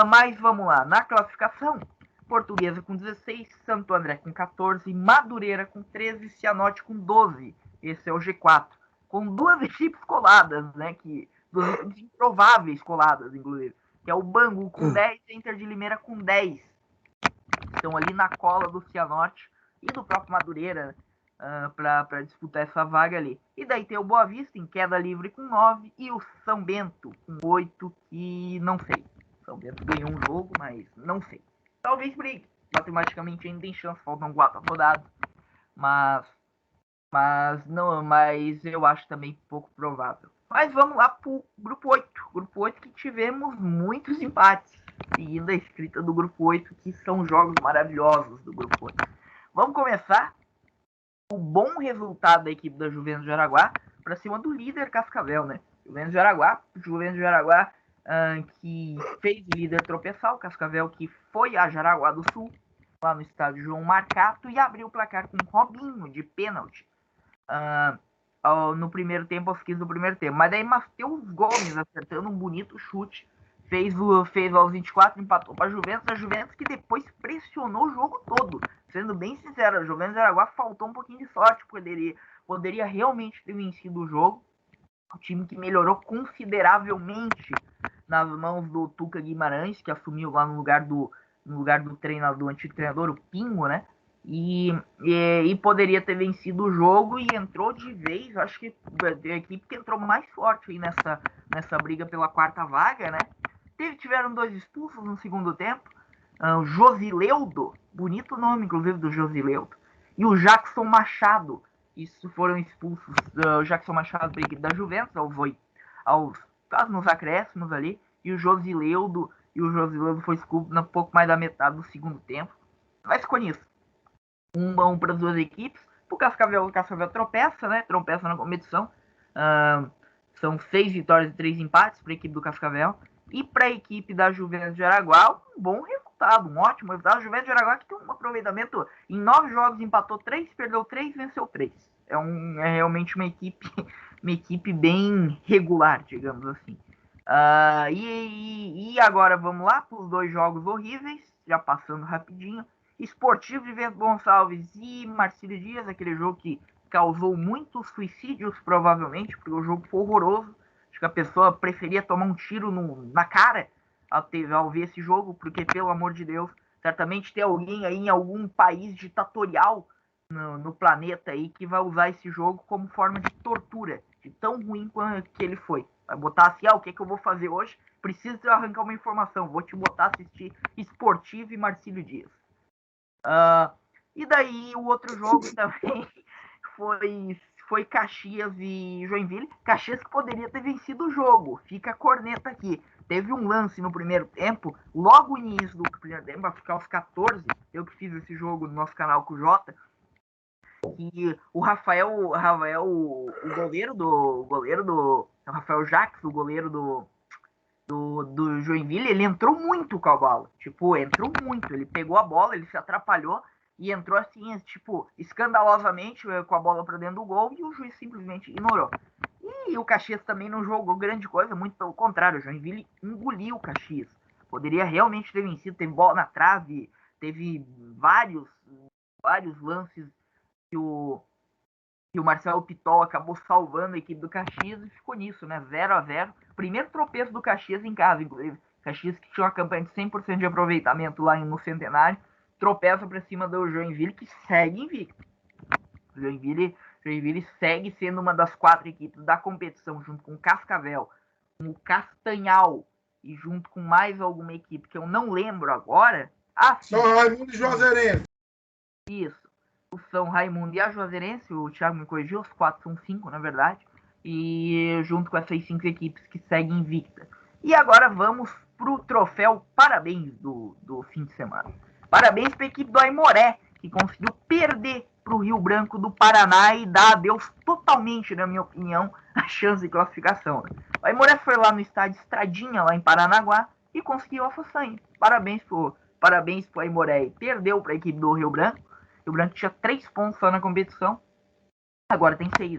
[SPEAKER 5] Mas vamos lá, na classificação, Portuguesa com 16, Santo André com 14, Madureira com 13, Cianorte com 12. Esse é o G4, com 2 equipes coladas, né? Duas equipes improváveis coladas, inclusive, que é o Bangu com 10 e a Inter de Limeira com 10. Estão ali na cola do Cianorte e do próprio Madureira para disputar essa vaga ali. E daí tem o Boa Vista em queda livre com 9 e o São Bento com 8, que não sei. São Bento ganhou um jogo, mas não sei. Talvez brigue. Matematicamente ainda tem chance, faltam 4 rodadas. Mas eu acho também pouco provável. Mas vamos lá pro grupo 8. Grupo 8 que tivemos muitos empates. Seguindo a escrita do grupo 8, que são jogos maravilhosos do grupo 8. Vamos começar o bom resultado da equipe da Juventus de Jaraguá para cima do líder Cascavel, né? Juventus de Jaraguá que fez líder tropeçar, o Cascavel que foi a Jaraguá do Sul, lá no estádio João Marcato, e abriu o placar com Robinho de pênalti no primeiro tempo, aos 15 do primeiro tempo. Mas daí Matheus Gomes acertando um bonito chute, fez aos 24, empatou para a Juventus que depois pressionou o jogo todo. Sendo bem sincero, a Juventus de Jaraguá faltou um pouquinho de sorte, poderia realmente ter vencido o jogo. Um time que melhorou consideravelmente nas mãos do Tuca Guimarães, que assumiu lá no lugar do treinador, antigo treinador, o Pingo, né? E poderia ter vencido o jogo e entrou de vez. Acho que a equipe que entrou mais forte aí nessa briga pela 4ª vaga, né? Tiveram 2 expulsos no segundo tempo. O Josileudo, bonito nome, inclusive, do Josileudo, e o Jackson Machado. Isso foram expulsos. O Jackson Machado para a equipe da Juventus, quase nos acréscimos ali, e o Josileudo foi expulso na pouco mais da metade do segundo tempo. Mas ficou nisso. 1-1 para as 2 equipes. O Cascavel tropeça, né? Tropeça na competição. São 6 vitórias e 3 empates para a equipe do Cascavel. E para a equipe da Juventus de Jaraguá, um bom resultado, um ótimo resultado. A Juventus de Jaraguá que tem um aproveitamento em 9 jogos, empatou 3, perdeu 3, venceu 3. É realmente uma equipe bem regular, digamos assim. E agora vamos lá para os 2 jogos horríveis, já passando rapidinho. Esportivo de Bento Gonçalves e Marcílio Dias, aquele jogo que causou muitos suicídios, provavelmente, porque o jogo foi horroroso. Acho que a pessoa preferia tomar um tiro na cara ao ver esse jogo, porque, pelo amor de Deus, certamente tem alguém aí em algum país ditatorial no planeta aí que vai usar esse jogo como forma de tortura, de tão ruim que ele foi. Vai botar assim, o que eu vou fazer hoje? Preciso arrancar uma informação, vou te botar a assistir Esportivo e Marcílio Dias. E daí o outro jogo também foi Caxias e Joinville. Caxias que poderia ter vencido o jogo. Fica a corneta aqui. Teve um lance no primeiro tempo, logo no início do primeiro tempo, vai ficar aos 14. Eu que fiz esse jogo no nosso canal com o Jota. que o Rafael, o goleiro do o Rafael Jacques, o goleiro do Joinville, ele entrou muito com a bola. Tipo, entrou muito. Ele pegou a bola, ele se atrapalhou e entrou assim, tipo, escandalosamente com a bola para dentro do gol e o juiz simplesmente ignorou. E o Caxias também não jogou grande coisa, muito pelo contrário. O Joinville engoliu o Caxias. Poderia realmente ter vencido, teve bola na trave, teve vários lances que o Marcelo Pitol acabou salvando a equipe do Caxias e ficou nisso, né? 0-0. Primeiro tropeço do Caxias em casa, inclusive. Caxias que tinha uma campanha de 100% de aproveitamento lá no Centenário, tropeça para cima do Joinville, que segue invicto. O Joinville segue sendo uma das 4 equipes da competição, junto com o Cascavel, com o Castanhal e junto com mais alguma equipe que eu não lembro agora.
[SPEAKER 1] São Raimundo e Juazeirense.
[SPEAKER 5] Isso. O São Raimundo e a Juazeirense, o Thiago me corrigiu, os 4 são 5, na verdade. E junto com essas 5 equipes que seguem invicta. E agora vamos pro troféu Parabéns do fim de semana. Parabéns para a equipe do Aimoré, que conseguiu perder para o Rio Branco do Paraná e dar adeus totalmente, na minha opinião, a chance de classificação. O Aimoré foi lá no estádio Estradinha, lá em Paranaguá, e conseguiu a façanha. Parabéns pro Aimoré. Perdeu para a equipe do Rio Branco. O Rio Branco tinha 3 pontos só na competição, agora tem 6.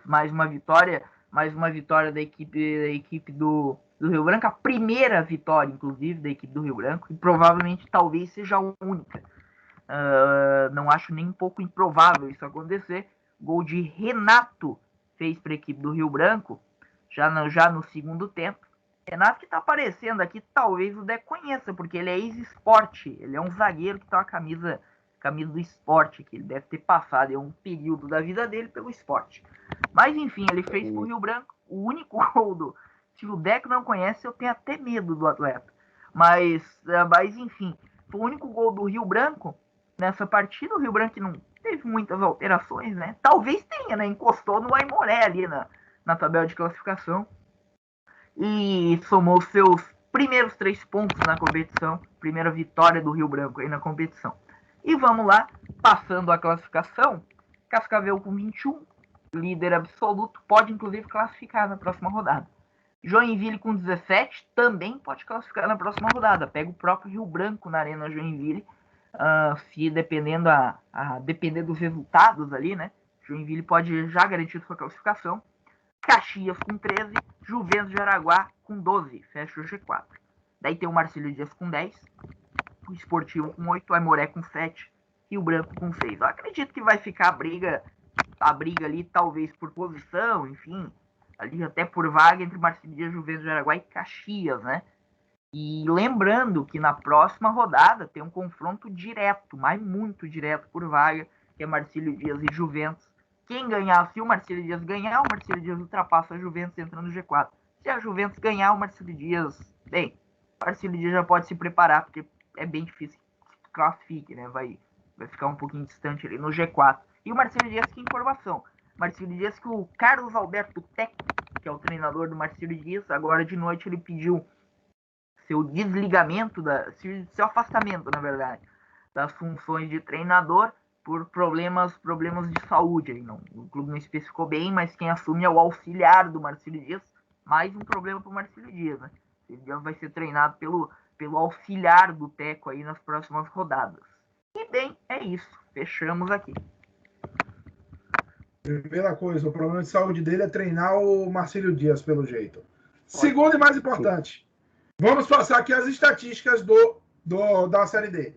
[SPEAKER 5] Mais uma vitória da equipe do Rio Branco, a primeira vitória, inclusive, da equipe do Rio Branco, e provavelmente talvez seja a única. Não acho nem um pouco improvável isso acontecer. Gol de Renato fez para a equipe do Rio Branco, já no segundo tempo. Renato que está aparecendo aqui, talvez o Dé conheça, porque ele é ex-esporte, ele é um zagueiro que tá com a camisa do esporte, que ele deve ter passado em um período da vida dele pelo esporte. Mas enfim, ele fez pro Rio Branco o único gol se o Deco não conhece, eu tenho até medo do atleta. Mas enfim, foi o único gol do Rio Branco nessa partida. O Rio Branco não teve muitas alterações, né? Talvez tenha, né? Encostou no Aimoré ali na tabela de classificação. E somou seus primeiros 3 pontos na competição. Primeira vitória do Rio Branco aí na competição. E vamos lá, passando a classificação. Cascavel com 21, líder absoluto, pode inclusive classificar na próxima rodada. Joinville com 17, também pode classificar na próxima rodada. Pega o próprio Rio Branco na Arena Joinville, se depender dos resultados ali, né? Joinville pode já garantir sua classificação. Caxias com 13, Juventus de Araguá com 12, fecha o G4. Daí tem o Marcílio Dias com 10, o Esportivo com 8, o Aimoré com 7 e o Branco com 6. Eu acredito que vai ficar a briga ali, talvez por posição, enfim, ali até por vaga entre Marcílio Dias, Juventus de Araguá e Caxias, né? E lembrando que na próxima rodada tem um confronto direto, mas muito direto por vaga, que é Marcílio Dias e Juventus. Quem ganhar, se o Marcílio Dias ganhar, o Marcílio Dias ultrapassa a Juventus entrando no G4. Se a Juventus ganhar, o Marcílio Dias já pode se preparar, porque é bem difícil que classifique, né? Vai ficar um pouquinho distante ali no G4. E o Marcílio Dias, que informação? Marcílio Dias, que o Carlos Alberto Tec, que é o treinador do Marcílio Dias, agora de noite ele pediu seu desligamento, seu afastamento, na verdade, das funções de treinador por problemas de saúde. Aí não, o clube não especificou bem, mas quem assume é o auxiliar do Marcílio Dias. Mais um problema para o Marcílio Dias, né? Ele vai ser treinado pelo auxiliar do Teco aí nas próximas rodadas. E bem, é isso. Fechamos aqui.
[SPEAKER 1] Primeira coisa, o problema de saúde dele é treinar o Marcílio Dias, pelo jeito. Segundo e mais importante, vamos passar aqui as estatísticas da Série D.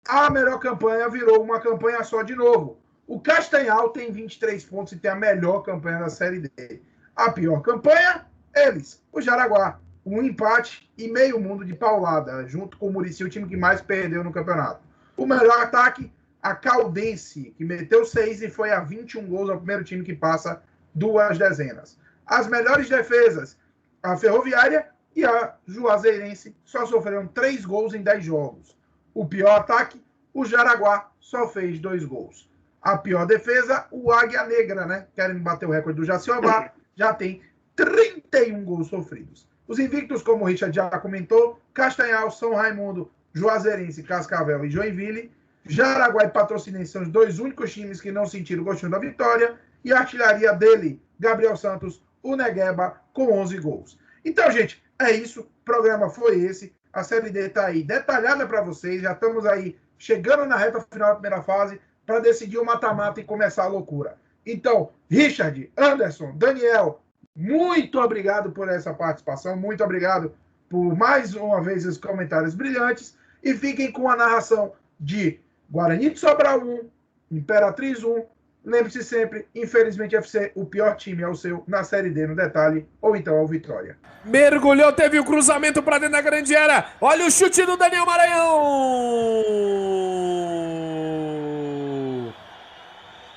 [SPEAKER 1] A melhor campanha virou uma campanha só de novo. O Castanhal tem 23 pontos e tem a melhor campanha da Série D. A pior campanha, eles, o Jaraguá. Um empate e meio mundo de paulada, junto com o Muricy, o time que mais perdeu no campeonato. O melhor ataque, a Caldense, que meteu 6 e foi a 21 gols ao primeiro time que passa 2 dezenas. As melhores defesas, a Ferroviária e a Juazeirense, só sofreram 3 gols em 10 jogos. O pior ataque, o Jaraguá, só fez 2 gols. A pior defesa, o Águia Negra, né? Querem bater o recorde do Jaciobá, já tem 31 gols sofridos. Os invictos, como o Richard já comentou, Castanhal, São Raimundo, Juazeirense, Cascavel e Joinville, Jaraguá e Patrocinense são os dois únicos times que não sentiram o gostinho da vitória. E a artilharia dele, Gabriel Santos, o Negueba, com 11 gols. Então, gente, é isso. O programa foi esse. A Série D está aí detalhada para vocês. Já estamos aí chegando na reta final da primeira fase para decidir o mata-mata e começar a loucura. Então, Richard, Anderson, Daniel, muito obrigado por essa participação. Muito obrigado por mais uma vez os comentários brilhantes. E fiquem com a narração de Guarani de Sobral 1, Imperatriz 1. Lembre-se sempre, infelizmente, FC, o pior time é o seu na Série D no detalhe, ou então ao Vitória.
[SPEAKER 6] Mergulhou, teve o cruzamento para dentro da grande área. Olha o chute do Daniel Maranhão.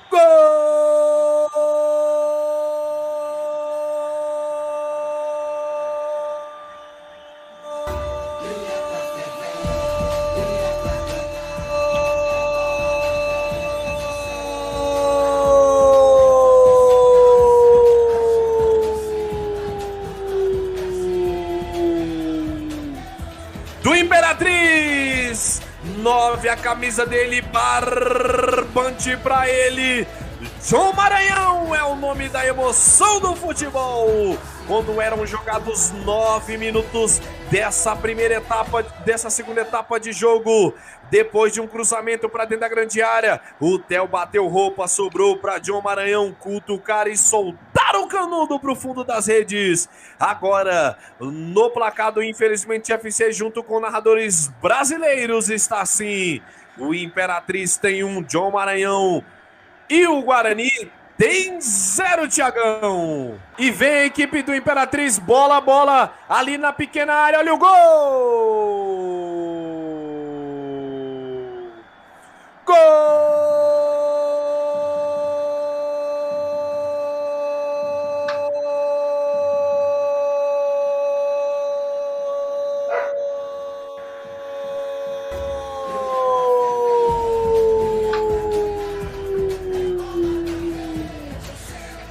[SPEAKER 6] Gol! Do Imperatriz, 9, a camisa dele, barbante pra ele. John Maranhão é o nome da emoção do futebol. Quando eram jogados 9 minutos dessa segunda etapa de jogo, depois de um cruzamento para dentro da grande área, o Theo bateu roupa, sobrou para John Maranhão cutucar e soltar o canudo para o fundo das redes. Agora, no placar do Infelizmente FC, junto com narradores brasileiros, está assim: o Imperatriz tem 1, John Maranhão, e o Guarani tem 0, Thiagão. E vem a equipe do Imperatriz, bola, ali na pequena área, olha o gol! Gol!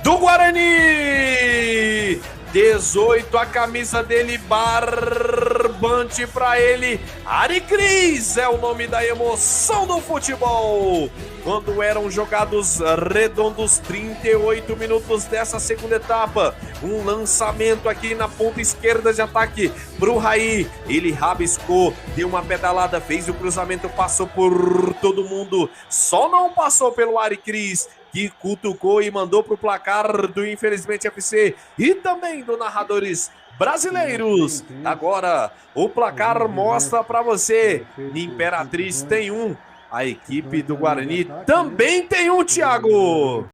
[SPEAKER 6] Do Guarani, 18, a camisa dele, barbante pra ele. Ari Cris é o nome da emoção do futebol. Quando eram jogados redondos 38 minutos dessa segunda etapa, um lançamento aqui na ponta esquerda de ataque pro Raí. Ele rabiscou, deu uma pedalada, fez o cruzamento, passou por todo mundo, só não passou pelo Ari Cris, que cutucou e mandou para o placar do Infelizmente FC e também do narradores brasileiros. Agora, o placar mostra para você: Imperatriz tem 1, a equipe do Guarani também tem 1, Thiago.